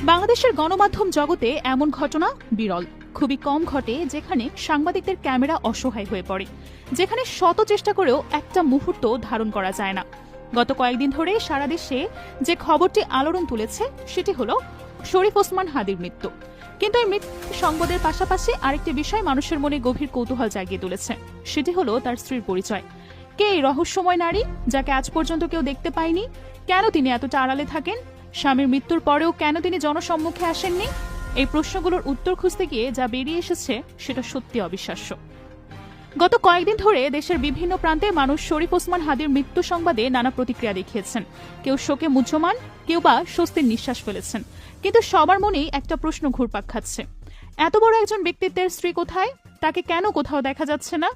বাংলাদেশের গণমাধ্যম জগতে এমন ঘটনা বিরল। খুবই কম ঘটে যেখানে সাংবাদিকদের ক্যামেরা অসহায় হয়ে পড়ে, যেখানে শত চেষ্টা করেও একটা মুহূর্ত ধারণ করা যায় না। গত কয়েকদিন ধরে সারা দেশে যে খবরটি আলোড়ন তুলেছে সেটি হলো শরীফ ওসমান হাদির মৃত্যু। কিন্তু এই মৃত্যু সংবাদের পাশাপাশি আরেকটি বিষয় মানুষের মনে গভীর কৌতূহল জাগিয়ে তুলেছে, সেটি হলো তার স্ত্রীর পরিচয়। কে এই রহস্যময় নারী যাকে আজ পর্যন্ত কেউ দেখতে পায়নি? কেন তিনি এতটা আড়ালে থাকেন? স্বামীর মৃত্যুর পরেও কেন তিনি জনসম্মুখে আসেননি? এই প্রশ্নগুলোর উত্তর খুঁজতে গিয়ে যা বেরিয়ে এসেছে সেটা সত্যি অবিশ্বাস্য। গত কয়েকদিন ধরে দেশের বিভিন্ন প্রান্তে মানুষ শরীফ ওসমান হাদির মৃত্যু সংবাদে নানা প্রতিক্রিয়া দেখিয়েছেন। কেউ শোকে মুহ্যমান, কেউ বা স্বস্তির নিঃশ্বাস ফেলেছেন। কিন্তু সবার মনেই একটা প্রশ্ন ঘুরপাক খাচ্ছে, এত বড় একজন ব্যক্তিত্বের স্ত্রী কোথায়? তাকে কেন কোথাও দেখা যাচ্ছে না?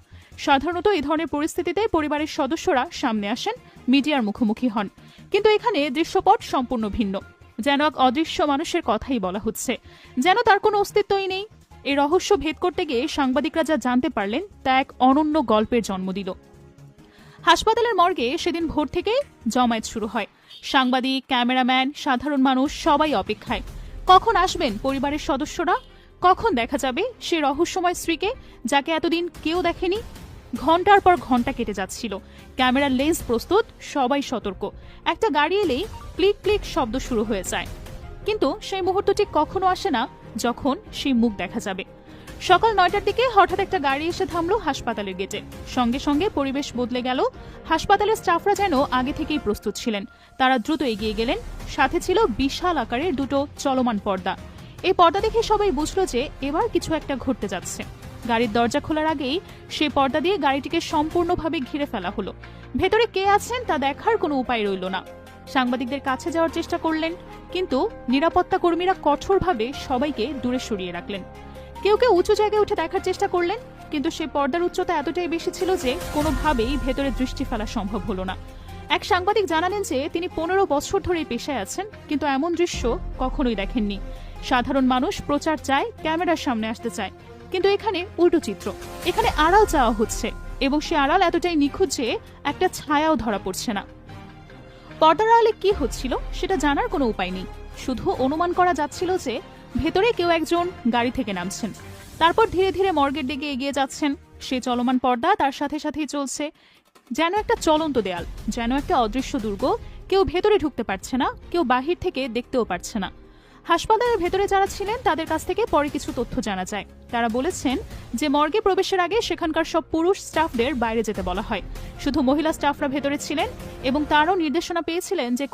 সাধারণত এই ধরনের পরিস্থিতিতে পরিবারের সদস্যরা সামনে আসেন, মিডিয়ার মুখোমুখি হন। কিন্তু এখানে দৃশ্যপট সম্পূর্ণ ভিন্ন। যেন এক অদৃশ্য মানুষের কথাই বলা হচ্ছে, যেন তার কোনো অস্তিত্বই নেই। এই রহস্য ভেদ করতে গিয়ে সাংবাদিকরা যা জানতে পারলেন তা এক অনন্য গল্পের জন্ম দিল। হাসপাতালের মর্গে সেদিন ভোর থেকেই জমায়েত শুরু হয়। সাংবাদিক, ক্যামেরাম্যান, সাধারণ মানুষ সবাই অপেক্ষায়। কখন আসবেন পরিবারের সদস্যরা? কখন দেখা যাবে সে রহস্যময় স্ত্রীকে যাকে এতদিন কেউ দেখেনি? ঘন্টার পর ঘন্টা কেটে যাচ্ছিল। ক্যামেরার লেন্স প্রস্তুত, সবাই সতর্ক। একটা গাড়ি এলেই ক্লিক ক্লিক শব্দ শুরু হয়ে যায়। কিন্তু সেই মুহূর্তটি কখনো আসে না যখন সেই মুখ দেখা যাবে। সকাল 9টার দিকে হঠাৎ একটা গাড়ি এসে থামলো হাসপাতালের গেটে। সঙ্গে সঙ্গে পরিবেশ বদলে গেল। হাসপাতালের স্টাফরা যেন আগে থেকেই প্রস্তুত ছিলেন। তারা দ্রুত এগিয়ে গেলেন। সাথে ছিল বিশাল আকারের দুটো চলমান পর্দা। এই পর্দা দেখে সবাই বুঝল যে এবার কিছু একটা ঘটতে যাচ্ছে। গাড়ির দরজা খোলার আগেই সেই পর্দা দিয়ে গাড়িটিকে সম্পূর্ণভাবে ঘিরে ফেলা হলো। ভেতরে কে আছেন তা দেখার কোনো উপায় রইল না। সাংবাদিকদের কাছে যাওয়ার চেষ্টা করলেন, কিন্তু নিরাপত্তা কর্মীরা কঠোরভাবে সবাইকে দূরে সরিয়ে রাখলেন। কেউ কেউ উঁচু জায়গায় উঠে দেখার চেষ্টা করলেন, কিন্তু সেই পর্দার উচ্চতা এতটাই বেশি ছিল যে কোনোভাবেই ভেতরে দৃষ্টি ফেলা সম্ভব হলো না। এক সাংবাদিক জানালেন যে তিনি 15 বছর ধরে এই পেশায় আছেন, কিন্তু এমন দৃশ্য কখনোই দেখেননি। সাধারণ মানুষ প্রচার চায়, ক্যামেরার সামনে আসতে চায়, কিন্তু এখানে উল্টো চিত্র। এখানে আড়াল চাওয়া হচ্ছে, এবং সে আড়াল এতটাই নিখুঁত যে একটা ছায়াও ধরা পড়ছে না। পর্দার আড়ালে কি হচ্ছিল সেটা জানার কোনো উপায় নেই। শুধু অনুমান করা যাচ্ছিল যে ভেতরে কেউ একজন গাড়ি থেকে নামছেন, তারপর ধীরে ধীরে মর্গের দিকে এগিয়ে যাচ্ছেন। সে চলমান পর্দা তার সাথে সাথেই চলছে, যেন একটা চলন্ত দেয়াল, যেন একটা অদৃশ্য দুর্গ। কেউ ভেতরে ঢুকতে পারছে না, কেউ বাহির থেকে দেখতেও পারছে না। হাসপাতালের ভেতরে যারা ছিলেন তাদের কাছ থেকে পরে কিছু তথ্য জানা যায়। তারা বলেছেন যে মর্গে প্রবেশের আগে সেখানকার সব পুরুষ স্টাফদের বাইরে যেতে বলা হয়। শুধু মহিলা স্টাফরা ভেতরে ছিলেন, এবং তারাও নির্দেশনা পেয়েছিলেন যে